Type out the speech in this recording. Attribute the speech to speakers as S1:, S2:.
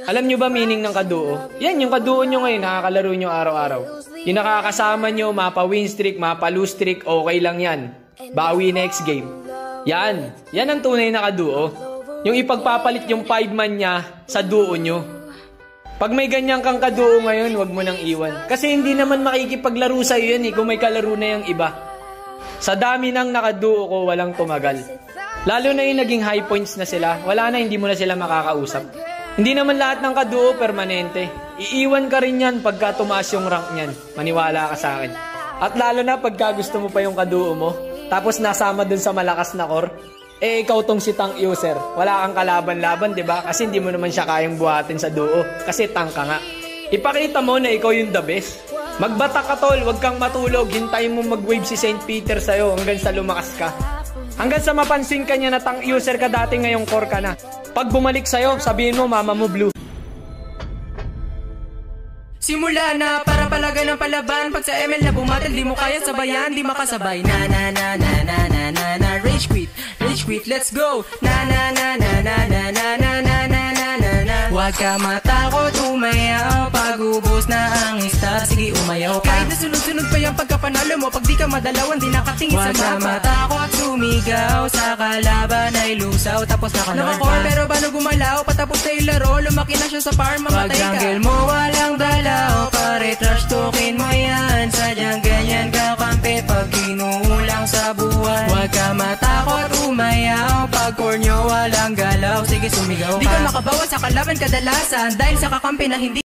S1: Alam nyo ba meaning ng kaduo? Yan, yung kaduo nyo ngayon, nakakalaro nyo araw-araw. Yung nakakasama nyo, mapa win streak, mapa lose streak, okay lang yan. Bawi next game. Yan ang tunay na kaduo. Yung ipagpapalit yung 5-man niya sa duo nyo. Pag may ganyan kang kaduo ngayon, wag mo nang iwan. Kasi hindi naman makikipaglaro sa'yo yan kung may kalaro na yung iba. Sa dami ng nakaduo ko, walang tumagal. Lalo na yung naging high points na sila, wala na, hindi mo na sila makakausap. Hindi naman lahat ng kaduo permanente. Iiwan ka rin yan pagka tumaas yung rank niyan. Maniwala ka sa akin. At lalo na pagka gusto mo pa yung kaduo mo, tapos nasama dun sa malakas na core, ikaw tong si tank user. Wala kang kalaban-laban, diba? Kasi hindi mo naman siya kayang buhatin sa duo. Kasi tank ka nga. Ipakita mo na ikaw yung the best. Magbata ka tol, wag kang matulog. Hintayin mo mag-wave si St. Peter sa'yo hanggang sa lumakas ka. Hanggang sa mapansin ka niya na tank user ka dati, ngayong core ka na. Pag bumalik sa'yo, sabihin mo mama mo blue.
S2: Simula na para palaga ng palaban. Pag sa ML na bumatal, di mo kaya sabayan, di makasabay. Na na na na na na na na. Rage quit, let's go. Na na na na na na na na na na na na na. Huwag ka matakot, umayaw. Pag-ubos na ang star, sige umayaw ka. Kahit na sunod-sunod pa yung pagkapanalo mo, pag di ka madalawan, di nakatingin sa mapa. Huwag ka matakot, sumigaw. Sa kalaban ay lusaw, tapos nakalord pa. Naka-core pero paano gumalaw? Patapos na yung laro, lumaki na siya sa farm, mamatay ka. Pag jungle mo walang dalaw, pare trash talkin mo yan. Sadyang ganyan kakampi pag kinuulang sa buwan. Huwag ka matakot, umayaw. Pag core nyo walang galaw, sige sumigaw ka. Di ka makabawas sa kalaban kadalasan, dahil sa kakampi na hindi